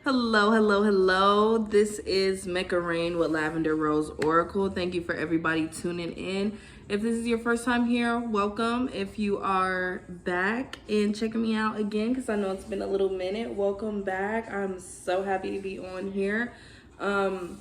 Hello, hello, hello. This is Mecca Rain with Lavender Rose Oracle. Thank you for everybody tuning in. If this is your first time here, welcome. If you are back and checking me out again, because I know it's been a little minute, welcome back. I'm so happy to be on here. And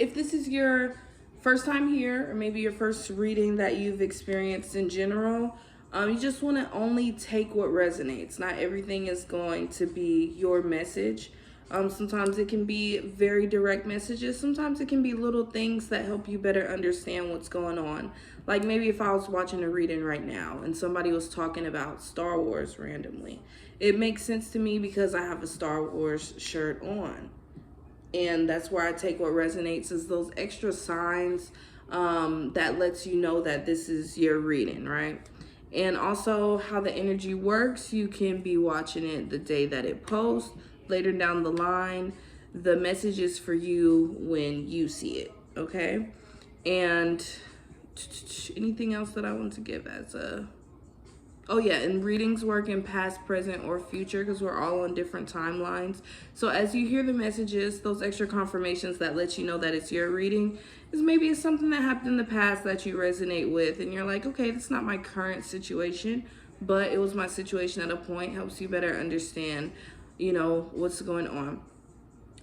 if this is your first time here, or maybe your first reading that you've experienced in general, you just want to only take what resonates. Not everything is going to be your message. Sometimes it can be very direct messages. Sometimes it can be little things that help you better understand what's going on. Like maybe if I was watching a reading right now and somebody was talking about Star Wars randomly. It makes sense to me because I have a Star Wars shirt on. And that's where I take what resonates is those extra signs that lets you know that this is your reading, right? And also how the energy works, you can be watching it the day that it posts. Later down the line, the message is for you when you see it, okay? And anything else that I want to give as a... Oh yeah, and readings work in past, present, or future because we're all on different timelines. So as you hear the messages, those extra confirmations that let you know that it's your reading is maybe it's something that happened in the past that you resonate with and you're like, okay, that's not my current situation, but it was my situation at a point. Helps you better understand, you know, what's going on.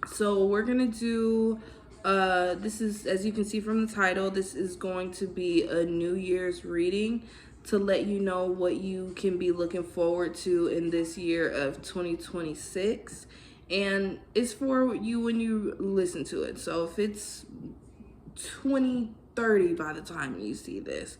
So we're gonna do this is, as you can see from the title, this is going to be a New Year's reading to let you know what you can be looking forward to in this year of 2026. And it's for you when you listen to it. So if it's 2030 by the time you see this,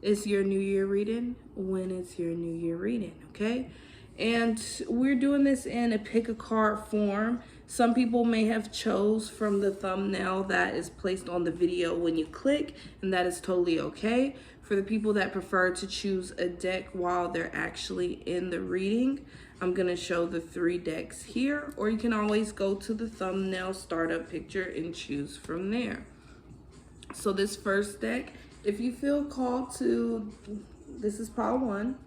it's your New Year reading when it's your New Year reading, okay? And we're doing this in a pick a card form. Some people may have chose from the thumbnail that is placed on the video when you click, and that is totally okay. For the people that prefer to choose a deck while they're actually in the reading, I'm gonna show the 3 decks here, or you can always go to the thumbnail startup picture and choose from there. So this first deck, if you feel called to, this is pile 1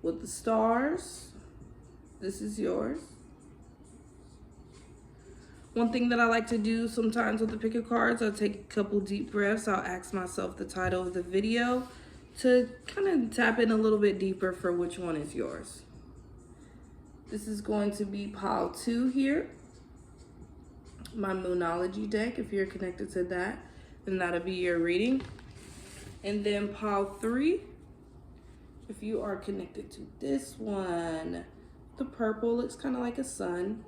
with the stars. This is yours. One thing that I like to do sometimes with the pick of cards, I'll take a couple deep breaths. I'll ask myself the title of the video to kind of tap in a little bit deeper for which one is yours. This is going to be pile 2 here. My Moonology deck, if you're connected to that, then that'll be your reading. And then pile 3, if you are connected to this one, the purple looks kind of like a sun,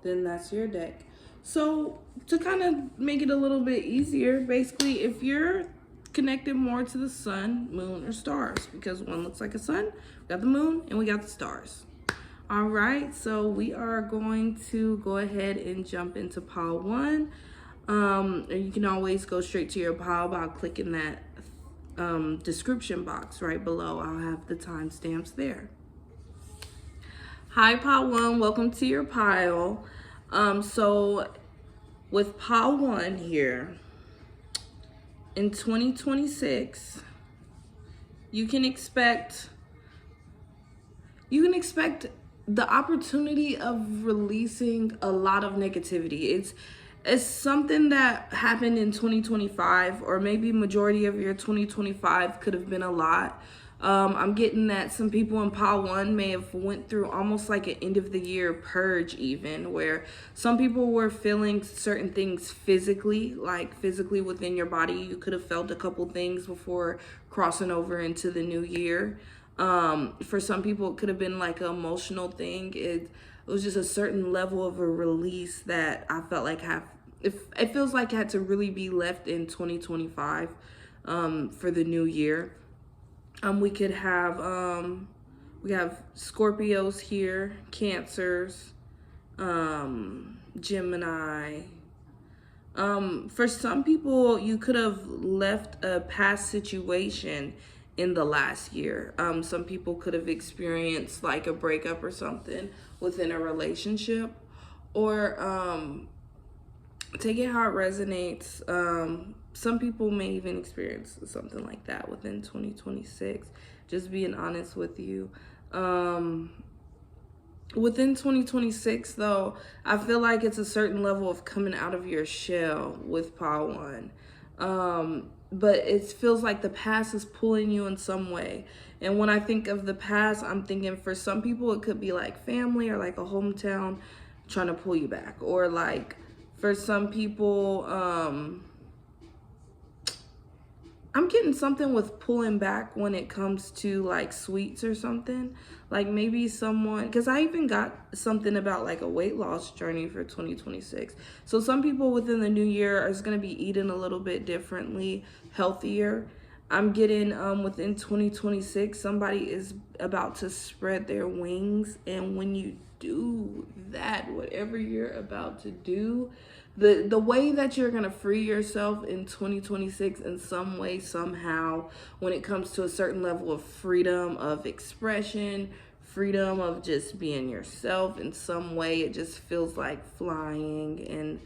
then that's your deck. So to kind of make it a little bit easier, basically if you're connected more to the sun, moon, or stars, because one looks like a sun, we got the moon and we got the stars. All right, so we are going to go ahead and jump into pile 1. And you can always go straight to your pile by clicking that description box right below. I'll have the timestamps there. Hi pile 1, welcome to your pile. So with pile 1 here, in 2026, you can expect the opportunity of releasing a lot of negativity. It's something that happened in 2025, or maybe majority of your 2025 could have been a lot. I'm getting that some people in pile 1 may have went through almost like an end of the year purge, even where some people were feeling certain things physically, like physically within your body. You could have felt a couple things before crossing over into the new year. For some people, it could have been like an emotional thing. It was just a certain level of a release that I felt like it feels like had to really be left in 2025 for the new year. We have Scorpios here, Cancers, Gemini. For some people, you could have left a past situation in the last year. Some people could have experienced like a breakup or something within a relationship, or take it how it resonates. Some people may even experience something like that within 2026. Just being honest with you. Within 2026, though, I feel like it's a certain level of coming out of your shell with Pile 1. But it feels like the past is pulling you in some way. And when I think of the past, I'm thinking for some people, it could be like family or like a hometown trying to pull you back. Or like for some people, I'm getting something with pulling back when it comes to like sweets or something. Like maybe someone, because I even got something about like a weight loss journey for 2026. So some people within the new year are going to be eating a little bit differently, healthier. I'm getting within 2026, somebody is about to spread their wings. And when you do that, whatever you're about to do, the way that you're going to free yourself in 2026 in some way, somehow, when it comes to a certain level of freedom of expression, freedom of just being yourself in some way, it just feels like flying, and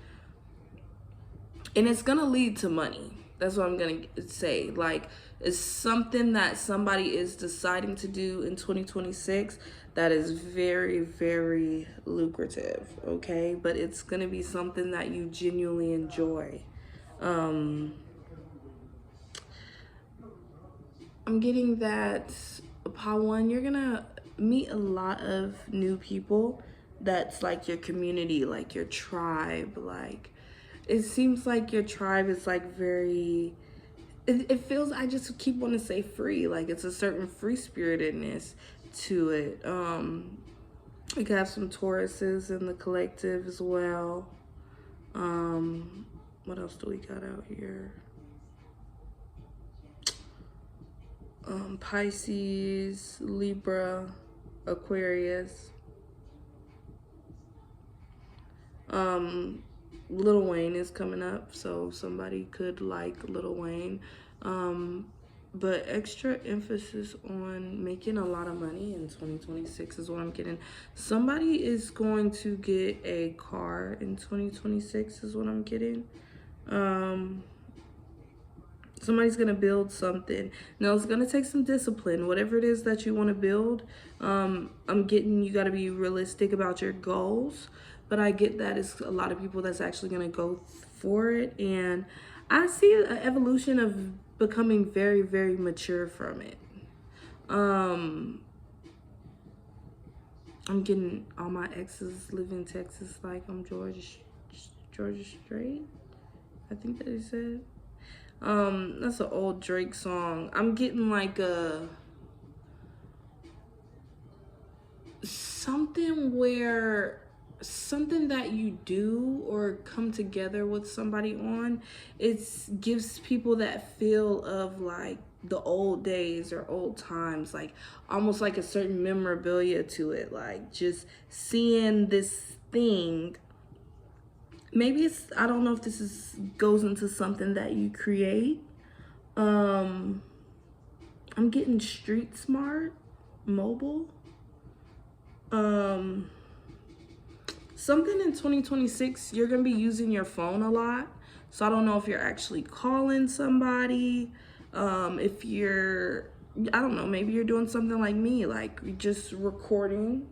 it's going to lead to money. That's what I'm going to say. Like, it's something that somebody is deciding to do in 2026 that is very, very lucrative, okay? But it's going to be something that you genuinely enjoy. I'm getting that, Pile 1, you're going to meet a lot of new people that's like your community, like your tribe. Like, it seems like your tribe is like very... It feels, I just keep wanting to say free, like it's a certain free spiritedness to it. We got some Tauruses in the collective as well. What else do we got out here? Pisces, Libra, Aquarius. Lil Wayne is coming up, so somebody could like Lil Wayne. But extra emphasis on making a lot of money in 2026 is what I'm getting. Somebody is going to get a car in 2026 is what I'm getting. Somebody's going to build something. Now, it's going to take some discipline. Whatever it is that you want to build, I'm getting you got to be realistic about your goals. But I get that it's a lot of people that's actually going to go for it. And I see an evolution of becoming very, very mature from it. I'm getting all my exes live in Texas like I'm Georgia Strait. I think that he said. That's an old Drake song. I'm getting like a... something that you do or come together with somebody on, it gives people that feel of like the old days or old times, like almost like a certain memorabilia to it, like just seeing this thing. Maybe it's, I don't know if this is goes into something that you create. I'm getting street smart, mobile. Something in 2026, you're going to be using your phone a lot. So I don't know if you're actually calling somebody. If you're, I don't know, maybe you're doing something like me, like just recording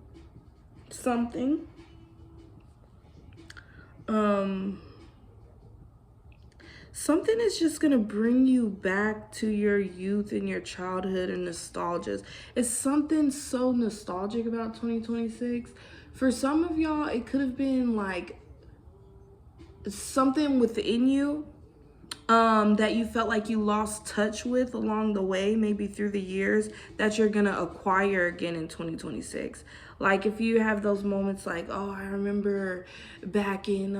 something. Something is just going to bring you back to your youth and your childhood and nostalgia. It's something so nostalgic about 2026. For some of y'all, it could have been like something within you that you felt like you lost touch with along the way, maybe through the years, that you're going to acquire again in 2026. Like if you have those moments like, oh, I remember back in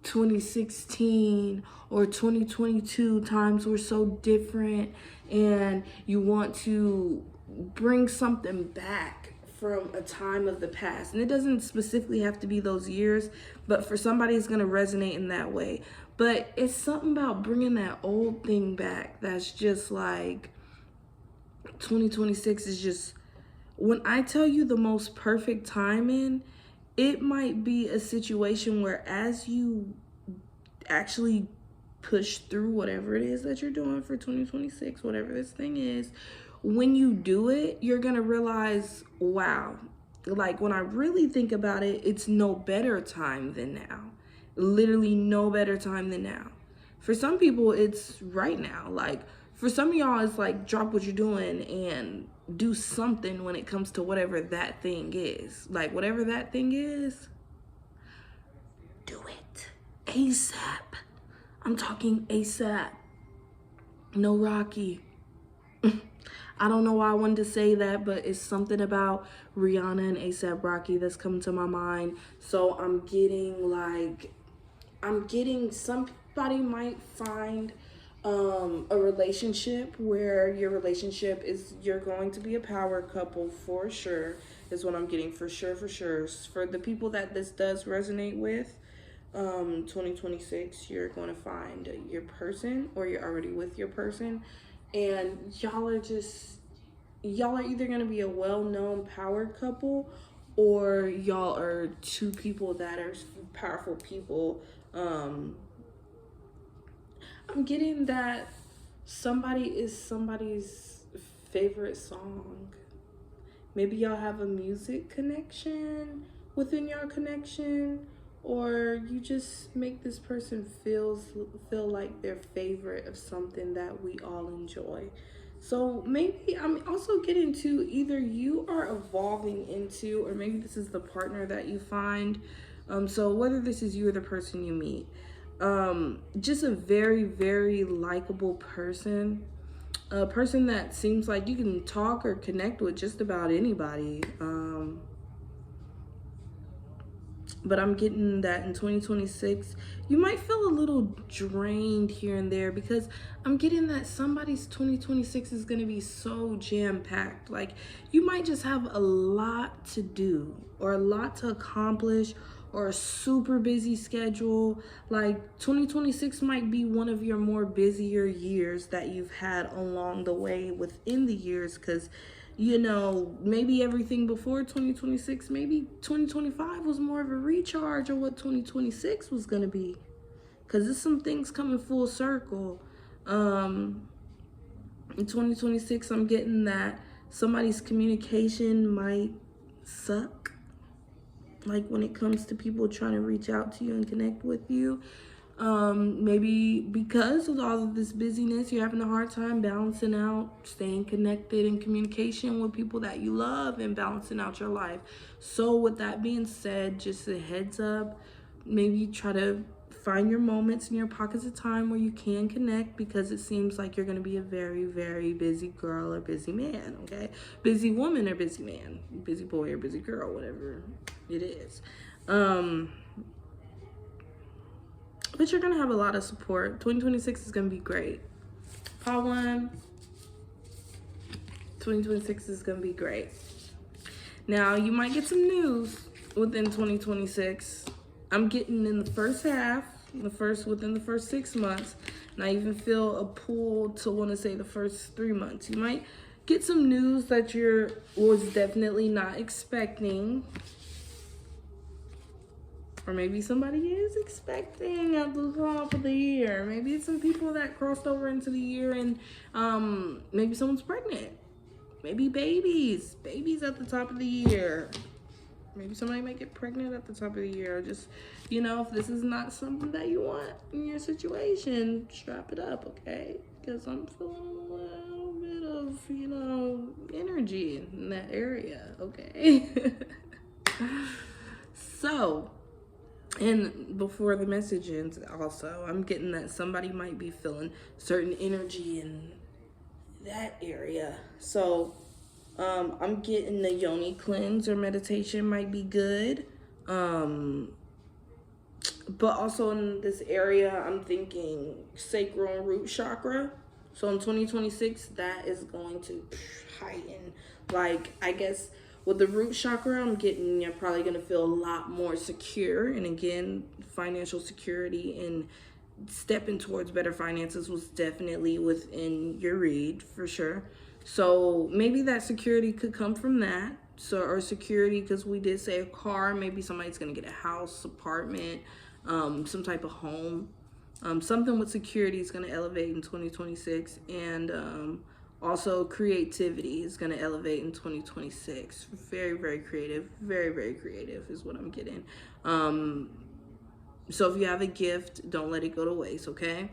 2016 or 2022, times were so different, and you want to bring something back from a time of the past. And it doesn't specifically have to be those years, but for somebody it's going to resonate in that way. But it's something about bringing that old thing back that's just like 2026 is just, when I tell you the most perfect timing, it might be a situation where as you actually push through whatever it is that you're doing for 2026, whatever this thing is, when you do it, you're going to realize, wow, like when I really think about it, it's no better time than now. Literally no better time than now. For some people, it's right now. Like for some of y'all, it's like drop what you're doing and do something when it comes to whatever that thing is. Like whatever that thing is, do it ASAP. I'm talking ASAP. No Rocky. I don't know why I wanted to say that, but it's something about Rihanna and ASAP Rocky that's come to my mind. So I'm getting somebody might find a relationship where your relationship is, you're going to be a power couple for sure, is what I'm getting for sure. For the people that this does resonate with, 2026, you're going to find your person, or you're already with your person, and y'all are either going to be a well-known power couple, or y'all are two people that are powerful people. I'm getting that somebody is somebody's favorite song. Maybe y'all have a music connection within your connection, or you just make this person feel like they're favorite of something that we all enjoy. So maybe I'm also getting to either you are evolving into, or maybe this is the partner that you find. So whether this is you or the person you meet, just a very, very likable person. A person that seems like you can talk or connect with just about anybody. But I'm getting that in 2026, you might feel a little drained here and there, because I'm getting that somebody's 2026 is going to be so jam-packed. Like you might just have a lot to do, or a lot to accomplish, or a super busy schedule. Like 2026 might be one of your more busier years that you've had along the way within the years, because you know, maybe everything before 2026, maybe 2025 was more of a recharge of what 2026 was going to be, because there's some things coming full circle. In 2026, I'm getting that somebody's communication might suck, like when it comes to people trying to reach out to you and connect with you. Maybe because of all of this busyness, you're having a hard time balancing out staying connected in communication with people that you love and balancing out your life. So with that being said, just a heads up, maybe try to find your moments in your pockets of time where you can connect, because it seems like you're going to be a very, very busy girl or busy man, okay? Busy woman or busy man, busy boy or busy girl, whatever it is. But you're going to have a lot of support. 2026 is going to be great. Part 1, 2026 is going to be great. Now, you might get some news within 2026. I'm getting in the first half, within the first 6 months. And I even feel a pull to want to say the first 3 months. You might get some news that was definitely not expecting. Or maybe somebody is expecting at the top of the year. Maybe it's some people that crossed over into the year, and maybe someone's pregnant. Maybe babies at the top of the year. Maybe somebody might get pregnant at the top of the year. Just, you know, if this is not something that you want in your situation, strap it up, okay? Because I'm feeling a little bit of, you know, energy in that area, okay? So, and before the message ends, also, I'm getting that somebody might be feeling certain energy in that area. So, I'm getting the yoni cleanse or meditation might be good. But also in this area, I'm thinking sacral and root chakra. So in 2026, that is going to heighten. Like, I guess with the root chakra, I'm getting, you're probably going to feel a lot more secure. And again, financial security and stepping towards better finances was definitely within your read for sure. So maybe that security could come from that. So, or security, because we did say a car, maybe somebody's going to get a house, apartment, some type of home. Something with security is going to elevate in 2026. And Also, creativity is going to elevate in 2026. Very, very creative. Very, very creative is what I'm getting. So if you have a gift, don't let it go to waste, okay?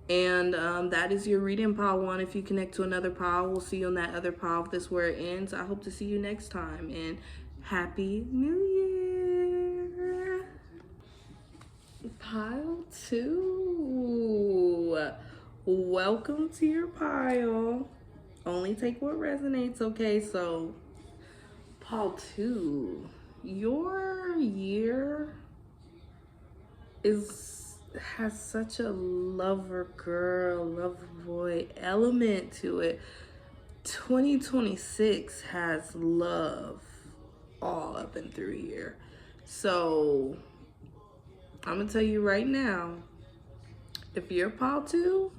And that is your reading, pile 1. If you connect to another pile, we'll see you on that other pile. If this is where it ends, I hope to see you next time. And Happy New Year! Pile 2. Welcome to your pile. Only take what resonates, okay? So, pile 2. Your year has such a lover girl, lover boy element to it. 2026 has love all up and through here. So I'm gonna tell you right now, if you're pile 2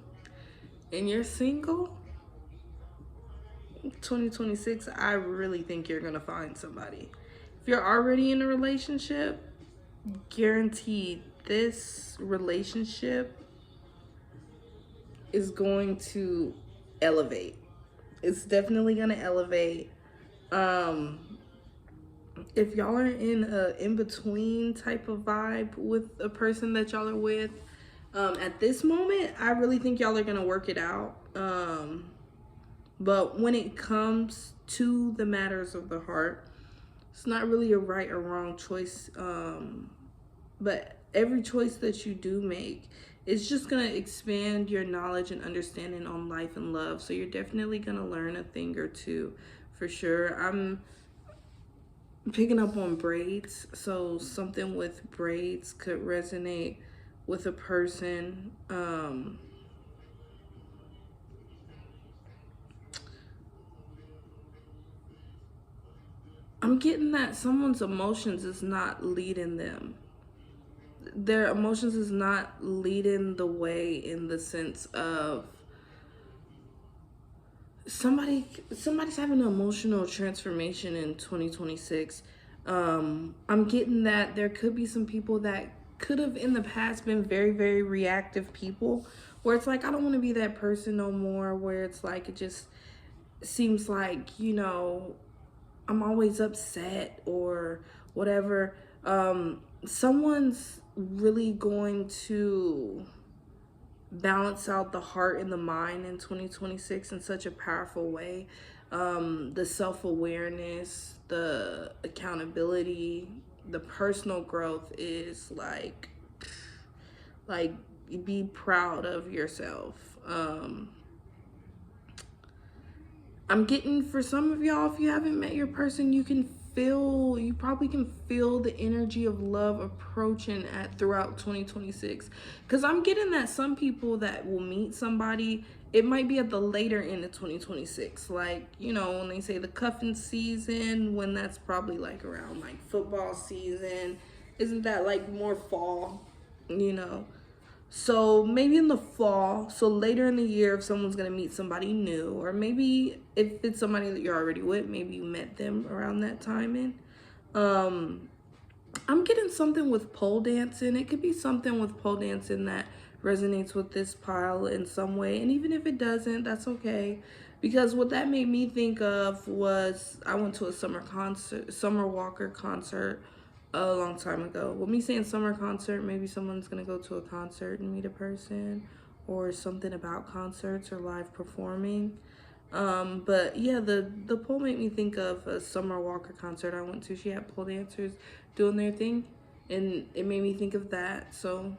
and you're single, 2026, I really think you're gonna find somebody. If you're already in a relationship, guaranteed this relationship is going to elevate. It's definitely going to elevate. If y'all are in a in-between type of vibe with a person that y'all are with, at this moment, I really think y'all are going to work it out. But when it comes to the matters of the heart, it's not really a right or wrong choice. But every choice that you do make, it's just going to expand your knowledge and understanding on life and love. So you're definitely going to learn a thing or two for sure. I'm picking up on braids. So something with braids could resonate with a person. I'm getting that someone's emotions is not leading them. Their emotions is not leading the way in the sense of somebody's having an emotional transformation in 2026. I'm getting that there could be some people that could have in the past been very, very reactive people, where it's like, I don't want to be that person no more, where it's like, it just seems like, you know, I'm always upset or whatever. Someone's really going to balance out the heart and the mind in 2026 in such a powerful way. The self-awareness, the accountability, the personal growth is like be proud of yourself. I'm getting, for some of y'all, if you haven't met your person, you probably can feel the energy of love approaching throughout 2026. Because I'm getting that some people that will meet somebody, it might be at the later end of 2026. Like, you know, when they say the cuffing season, when that's probably like around like football season. Isn't that like more fall, you know? So maybe in the fall, so later in the year, if someone's going to meet somebody new, or maybe if it's somebody that you're already with, maybe you met them around that timing. I'm getting something with pole dancing. It could be something with pole dancing that resonates with this pile in some way. And even if it doesn't, that's okay. Because what that made me think of was, I went to a Summer Walker concert a long time ago. With me saying summer concert, maybe someone's gonna go to a concert and meet a person, or something about concerts or live performing. But yeah, the pole made me think of a Summer Walker concert I went to. She had pole dancers doing their thing, and it made me think of that. So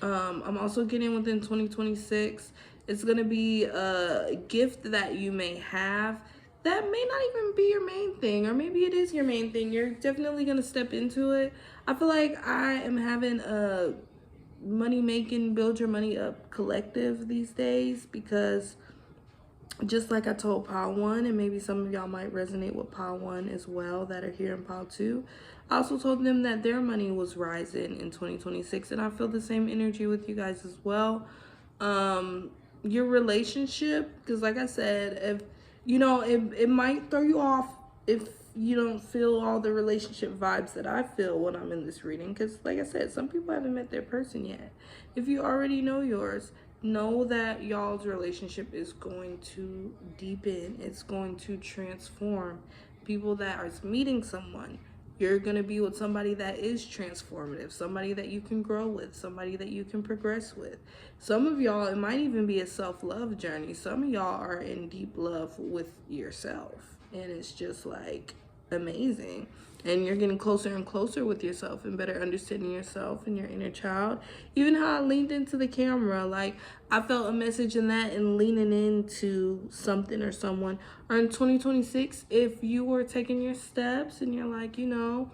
I'm also getting within 2026, it's gonna be a gift that you may have that may not even be your main thing, or maybe it is your main thing. You're definitely gonna step into it. I feel like I am having a money making, build your money up collective these days, because just like I told pile 1, and maybe some of y'all might resonate with pile 1 as well that are here in pile 2, I also told them that their money was rising in 2026, and I feel the same energy with you guys as well. Your relationship, because like I said, if you know, it might throw you off if you don't feel all the relationship vibes that I feel when I'm in this reading, because like I said, some people haven't met their person yet. If you already know yours, know that y'all's relationship is going to deepen. It's going to transform. People that are meeting someone, you're going to be with somebody that is transformative, somebody that you can grow with, somebody that you can progress with. Some of y'all, it might even be a self-love journey. Some of y'all are in deep love with yourself, and it's just like amazing. And you're getting closer and closer with yourself and better understanding yourself and your inner child. Even how I leaned into the camera, like I felt a message in that and leaning into something or someone. Or in 2026, if you were taking your steps and you're like, I don't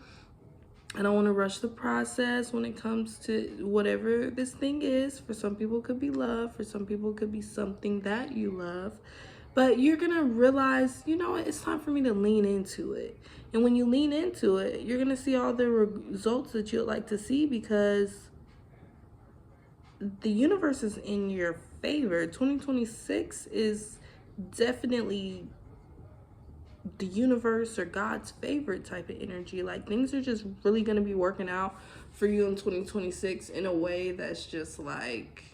want to rush the process when it comes to whatever this thing is. For some people it could be love. For some people it could be something that you love. But you're going to realize, it's time for me to lean into it. And when you lean into it, you're going to see all the results that you'd like to see, because the universe is in your favor. 2026 is definitely the universe or God's favorite type of energy. Like, things are just really going to be working out for you in 2026 in a way that's just like,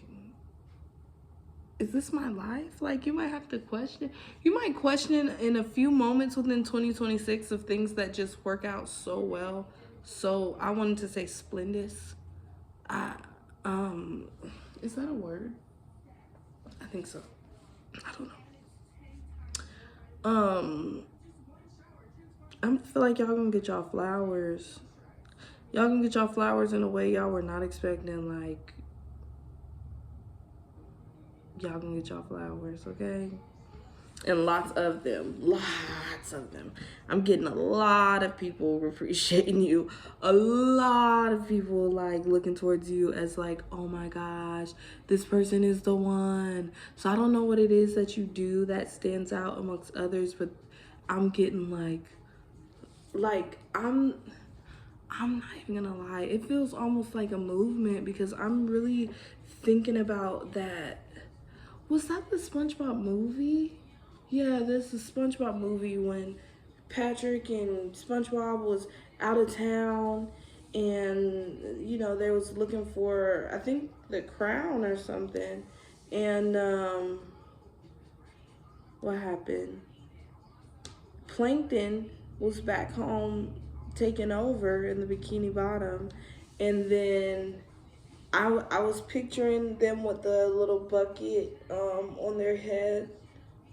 is this my life? Like, you might have to question. You might question in a few moments within 2026 of things that just work out so well. So I wanted to say splendid. Is that a word? I think so. I don't know. I feel like y'all gonna get y'all flowers. Y'all gonna get y'all flowers in a way y'all were not expecting. Like, y'all gonna get y'all flowers, okay? And lots of them. Lots of them. I'm getting a lot of people appreciating you. A lot of people like looking towards you as like, oh my gosh, this person is the one. So I don't know what it is that you do that stands out amongst others, but I'm getting like I'm not even gonna lie. It feels almost like a movement, because I'm really thinking about that. Was that the SpongeBob movie? Yeah, this is SpongeBob movie when Patrick and SpongeBob was out of town, and they was looking for, I think, the crown or something. And what happened? Plankton was back home taking over in the Bikini Bottom, and then I was picturing them with the little bucket on their head.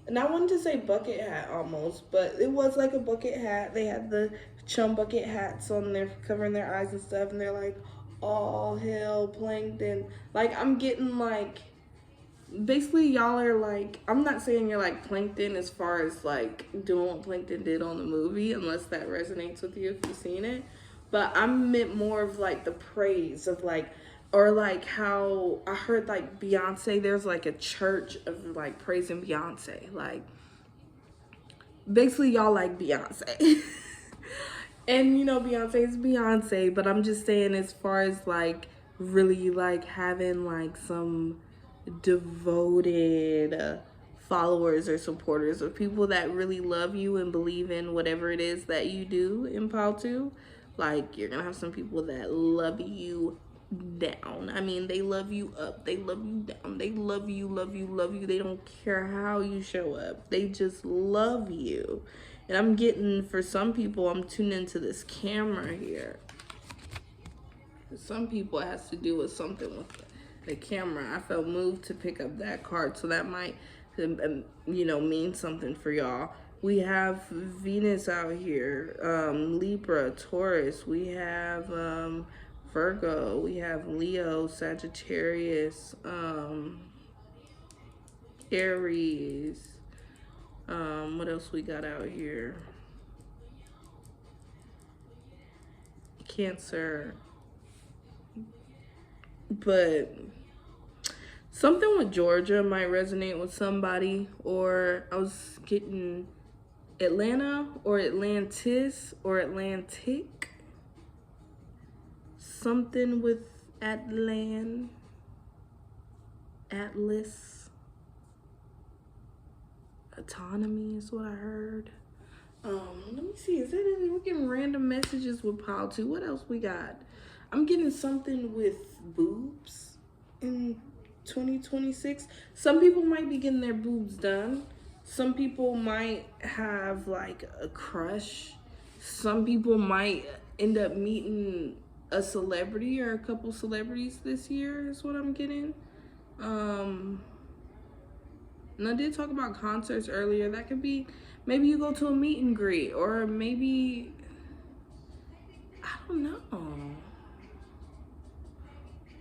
And I wanted to say bucket hat almost, but it was like a bucket hat. They had the chum bucket hats on there, covering their eyes and stuff, and they're like, all hail Plankton. Like, I'm getting like, basically y'all are like, I'm not saying you're like Plankton as far as like doing what Plankton did on the movie, unless that resonates with you if you've seen it. But I meant more of like the praise of like, or like how I heard like Beyonce, there's like a church of like praising Beyonce. Like, basically y'all like Beyonce. And Beyonce is Beyonce, but I'm just saying, as far as like really like having like some devoted followers or supporters of people that really love you and believe in whatever it is that you do in Paltu. Like, you're gonna have some people that love you down. I mean, they love you up, they love you down, they love you, love you, love you. They don't care how you show up, they just love you. And I'm getting, for some people, I'm tuning into this camera here. For some people, it has to do with something with the camera. I felt moved to pick up that card, so that might mean something for y'all. We have Venus out here, Libra, Taurus. We have Virgo. We have Leo, Sagittarius, Aries. What else we got out here? Cancer. But something with Georgia might resonate with somebody. Or I was getting Atlanta or Atlantis or Atlantic. Something with Atlas. Autonomy is what I heard. Let me see. Is that it? We're getting random messages with Pile 2. What else we got? I'm getting something with boobs in 2026. Some people might be getting their boobs done. Some people might have like a crush. Some people might end up meeting a celebrity or a couple celebrities this year is what I'm getting. And I did talk about concerts earlier. That could be, maybe you go to a meet and greet, or maybe, I don't know.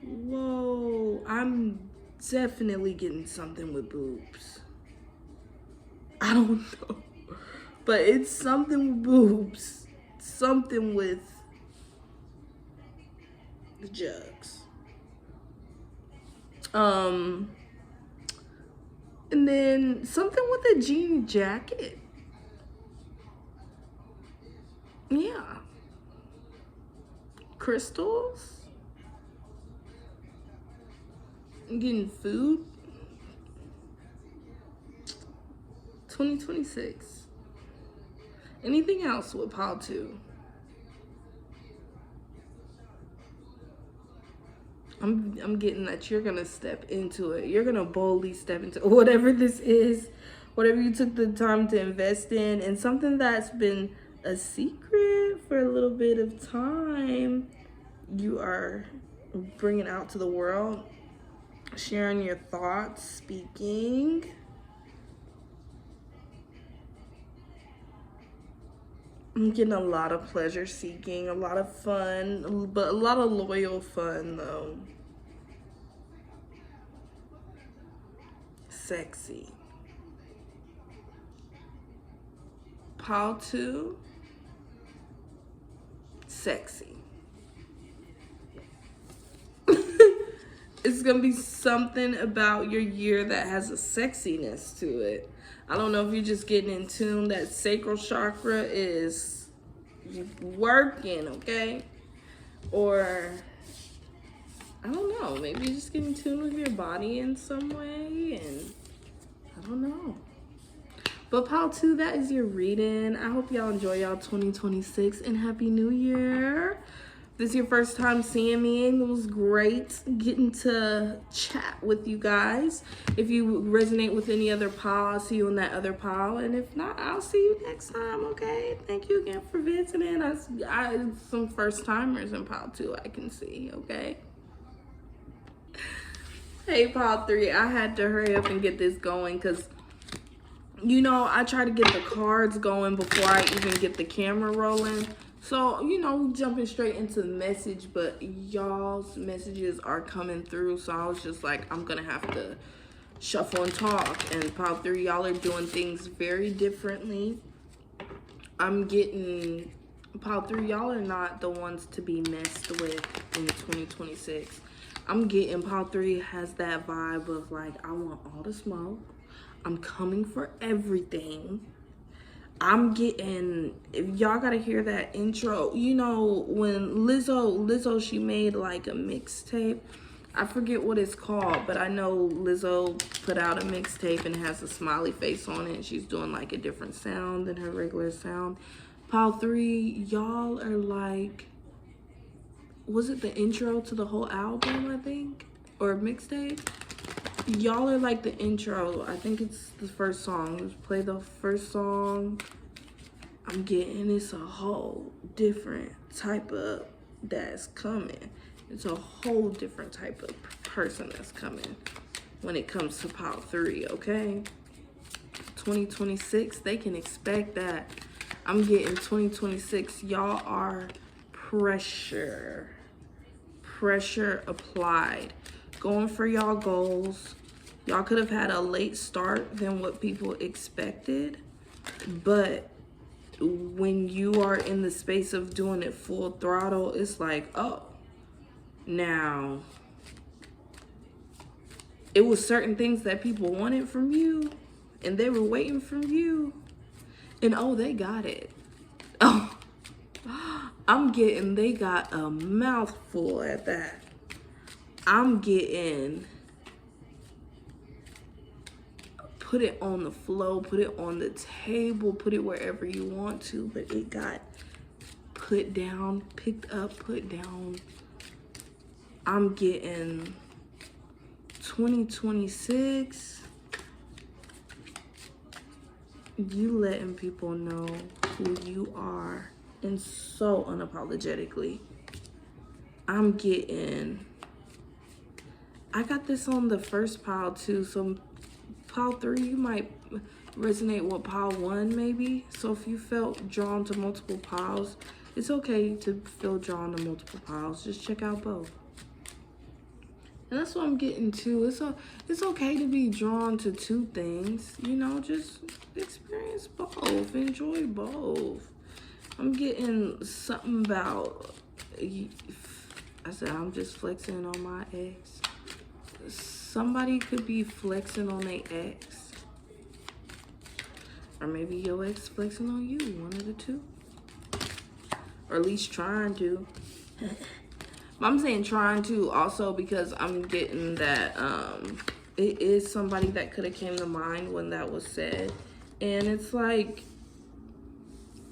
Whoa, I'm definitely getting something with boobs. I don't know. But it's something with boobs. Something with the jugs. And then something with a jean jacket. Yeah. Crystals. I'm getting food. 2026. Anything else with pile 2? I'm getting that you're gonna step into it. You're gonna boldly step into whatever this is, whatever you took the time to invest in, and something that's been a secret for a little bit of time. You are bringing out to the world, sharing your thoughts, speaking. I'm getting a lot of pleasure seeking, a lot of fun, but a lot of loyal fun though. Sexy. Pile 2. Sexy. It's gonna be something about your year that has a sexiness to it. I don't know if you're just getting in tune. That sacral chakra is working, okay? Or, I don't know, maybe you're just getting in tune with your body in some way, and I don't know. But pile 2, that is your reading. I hope y'all enjoy y'all 2026 and Happy New Year. If this is your first time seeing me, it was great getting to chat with you guys. If you resonate with any other pile, I'll see you in that other pile. And if not, I'll see you next time, okay? Thank you again for visiting. I some first timers in pile 2 I can see, okay? Hey, pile 3, I had to hurry up and get this going because, you know, I try to get the cards going before I even get the camera rolling. So, you know, jumping straight into the message, but y'all's messages are coming through. So I was just like, I'm going to have to shuffle and talk. And pile 3, y'all are doing things very differently. I'm getting, pile 3, y'all are not the ones to be messed with in 2026. I'm getting, pile 3 has that vibe of like, I want all the smoke. I'm coming for everything. I'm getting, if y'all gotta hear that intro, you know, when Lizzo, she made like a mixtape. I forget what it's called, but I know Lizzo put out a mixtape and has a smiley face on it. She's doing like a different sound than her regular sound. Pile 3, y'all are like, was it the intro to the whole album, I think? Or mixtape? Y'all are like the intro. I think it's the first song. Let's play the first song. I'm getting, it's a whole different type of that's coming. It's a whole different type of person that's coming when it comes to pile 3, okay? 2026, they can expect that. I'm getting 2026, y'all are pressure applied. Going for y'all goals. Y'all could have had a late start than what people expected, but when you are in the space of doing it full throttle, it's like, oh, now it was certain things that people wanted from you and they were waiting from you, and oh, they got it. Oh, I'm getting, they got a mouthful at that. I'm getting, put it on the flow, put it on the table, put it wherever you want to, but it got put down, picked up, put down. I'm getting 2026, you letting people know who you are, and so unapologetically. I got this on the first pile too, so pile 3, you might resonate with pile 1 maybe. So if you felt drawn to multiple piles, it's okay to feel drawn to multiple piles. Just check out both. And that's what I'm getting to. It's okay to be drawn to 2 things, you know, just experience both, enjoy both. I'm getting something about, I said I'm just flexing on my ex. Somebody could be flexing on their ex. Or maybe your ex flexing on you, one of the 2. Or at least trying to. I'm saying trying to also because I'm getting that it is somebody that could have came to mind when that was said. And it's like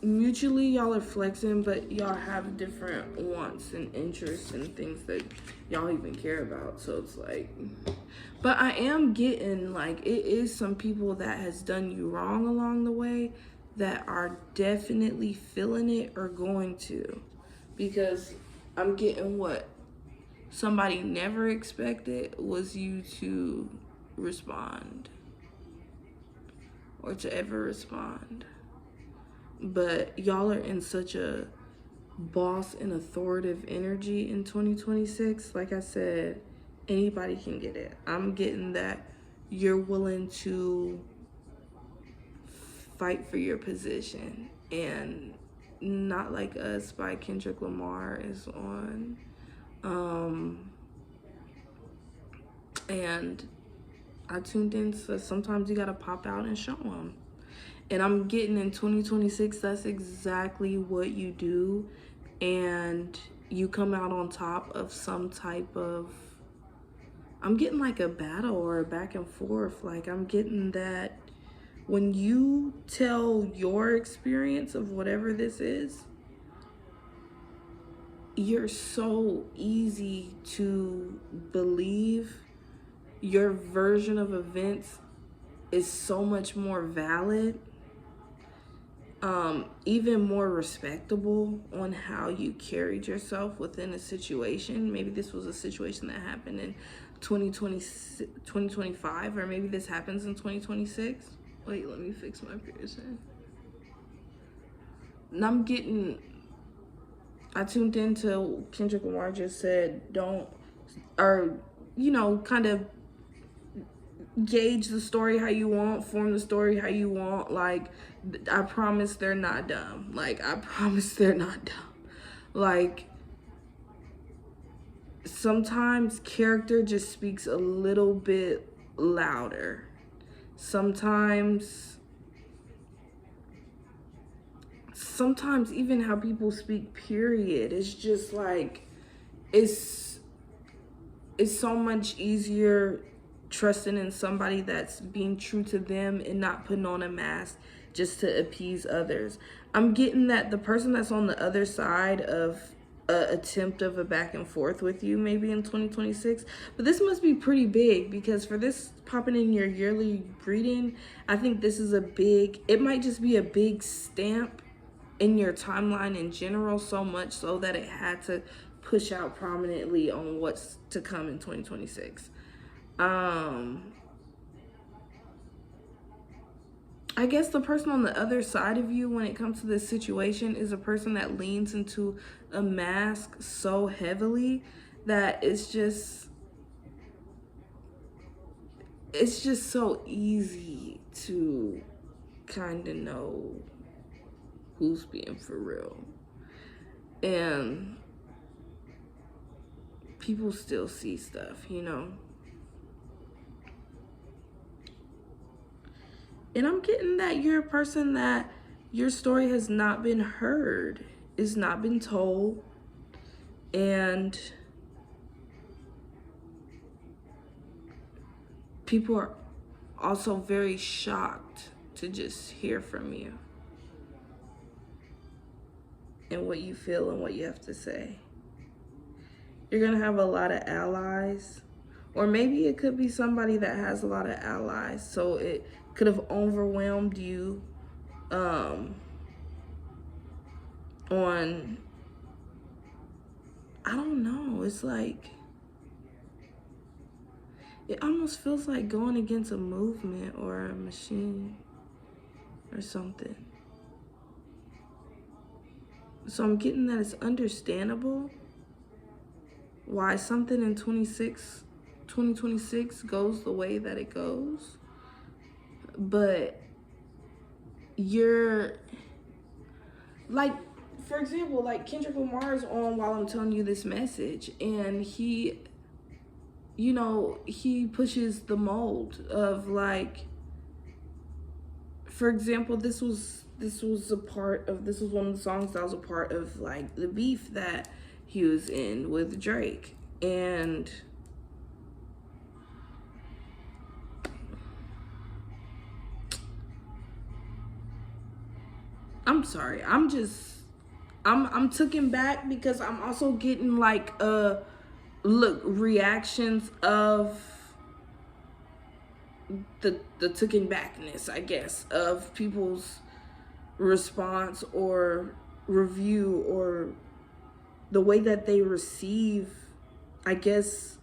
mutually y'all are flexing, but y'all have different wants and interests and things that y'all even care about. So it's like, but I am getting like, it is some people that has done you wrong along the way that are definitely feeling it or going to, because I'm getting what somebody never expected was you to respond or to ever respond. But y'all are in such a boss and authoritative energy in 2026. Like I said, anybody can get it. I'm getting that you're willing to fight for your position. And Not Like Us by Kendrick Lamar is on. And I tuned in, so sometimes you gotta pop out and show them. And I'm getting in 2026, that's exactly what you do. And you come out on top of some type of, I'm getting like a battle or a back and forth. Like I'm getting that when you tell your experience of whatever this is, you're so easy to believe. Your version of events is so much more valid, even more respectable on how you carried yourself within a situation. Maybe this was a situation that happened in 2025, or maybe this happens in 2026. Wait, let me fix my piercing. And I tuned into Kendrick Lamar just said, don't, or, you know, kind of gauge the story how you want, form the story how you want. Like, I promise they're not dumb. Like, I promise they're not dumb. Like, sometimes character just speaks a little bit louder. Sometimes even how people speak, period, it's just like, it's so much easier trusting in somebody that's being true to them and not putting on a mask just to appease others. I'm getting that the person that's on the other side of a attempt of a back and forth with you maybe in 2026, but this must be pretty big, because for this popping in your yearly reading, I think this is it might just be a big stamp in your timeline in general, so much so that it had to push out prominently on what's to come in 2026. I guess the person on the other side of you when it comes to this situation is a person that leans into a mask so heavily that it's just so easy to kind of know who's being for real. And people still see stuff, you know? And I'm getting that you're a person that your story has not been heard, it's not been told, and people are also very shocked to just hear from you and what you feel and what you have to say. You're gonna have a lot of allies Or maybe it could be somebody that has a lot of allies, so it could have overwhelmed you on, I don't know, it's like, it almost feels like going against a movement or a machine or something. So I'm getting that it's understandable why something in 2026 goes the way that it goes. But you're, like, for example, like Kendrick Lamar's on while I'm telling you this message, and he, you know, he pushes the mold of, like, for example, this was one of the songs that was a part of, like, the beef that he was in with Drake. And I'm sorry, I'm taken back because I'm also getting like reactions of the taken backness, I guess, of people's response or review, or the way that they receive, I guess,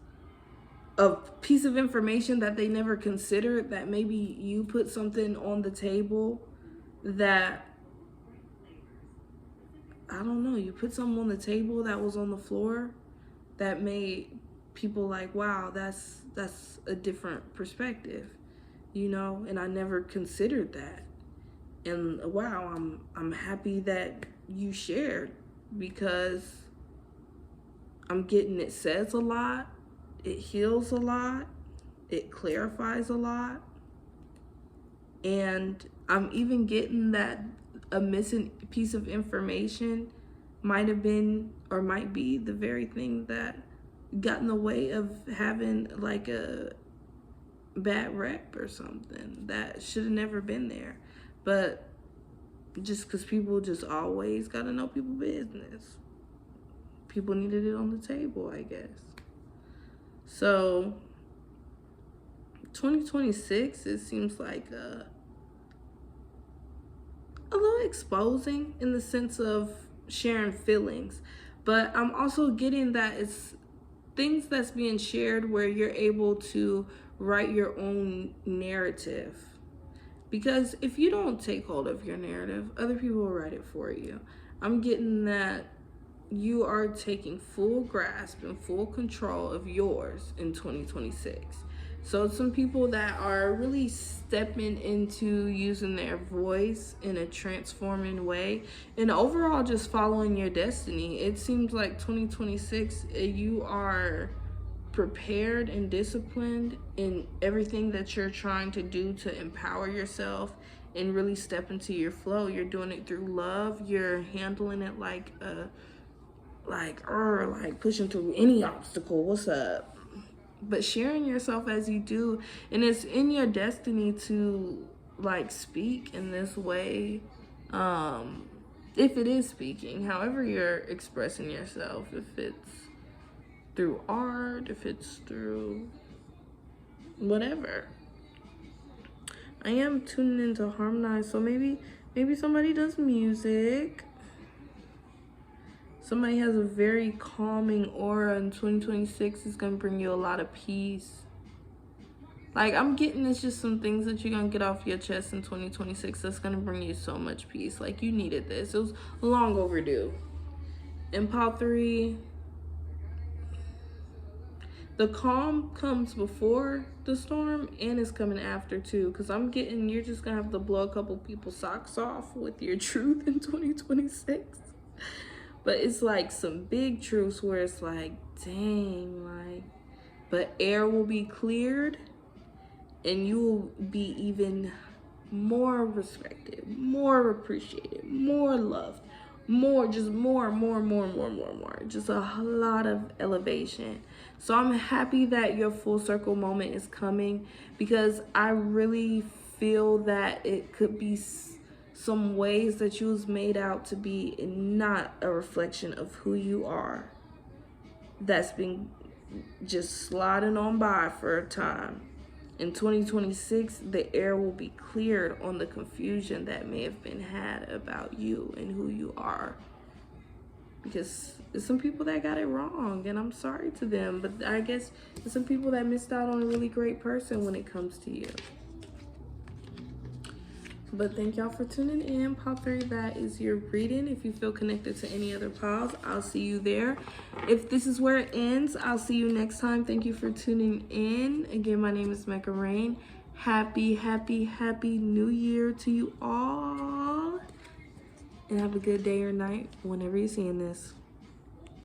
a piece of information that they never considered, that maybe you put something on the table that, I don't know, you put something on the table that was on the floor that made people like, wow, that's a different perspective, you know, and I never considered that. And wow, I'm happy that you shared, because I'm getting, it says a lot, it heals a lot, it clarifies a lot, and I'm even getting that a missing piece of information might have been, or might be, the very thing that got in the way of having like a bad rep or something that should have never been there. But just because people just always got to know people's business, people needed it on the table, I guess. So 2026, it seems like a little exposing in the sense of sharing feelings, but I'm also getting that it's things that's being shared where you're able to write your own narrative. Because if you don't take hold of your narrative, other people will write it for you. I'm getting that you are taking full grasp and full control of yours in 2026. So some people that are really stepping into using their voice in a transforming way, and overall just following your destiny. It seems like 2026, you are prepared and disciplined in everything that you're trying to do to empower yourself and really step into your flow. You're doing it through love. You're handling it like pushing through any obstacle. What's up? But sharing yourself as you do, and it's in your destiny to like speak in this way. If it is speaking, however you're expressing yourself, if it's through art, if it's through whatever. I am tuning into harmonize, so maybe somebody does music. Somebody has a very calming aura in 2026. Is gonna bring you a lot of peace. Like, I'm getting, it's just some things that you're gonna get off your chest in 2026 that's gonna bring you so much peace. Like, you needed this. It was long overdue. In pile 3, the calm comes before the storm, and it's coming after too. Because I'm getting, you're just gonna have to blow a couple people's socks off with your truth in 2026. But it's like some big truths where it's like, dang, like, but air will be cleared and you will be even more respected, more appreciated, more loved, more, just more. Just a lot of elevation. So I'm happy that your full circle moment is coming, because I really feel that it could be some ways that you was made out to be not a reflection of who you are. That's being just sliding on by for a time. In 2026, the air will be cleared on the confusion that may have been had about you and who you are. Because there's some people that got it wrong, and I'm sorry to them, but I guess there's some people that missed out on a really great person when it comes to you. But thank y'all for tuning in. Pile 3, that is your reading. If you feel connected to any other piles, I'll see you there. If this is where it ends, I'll see you next time. Thank you for tuning in. Again, my name is Mecca Rain. Happy, happy, happy New Year to you all. And have a good day or night whenever you're seeing this.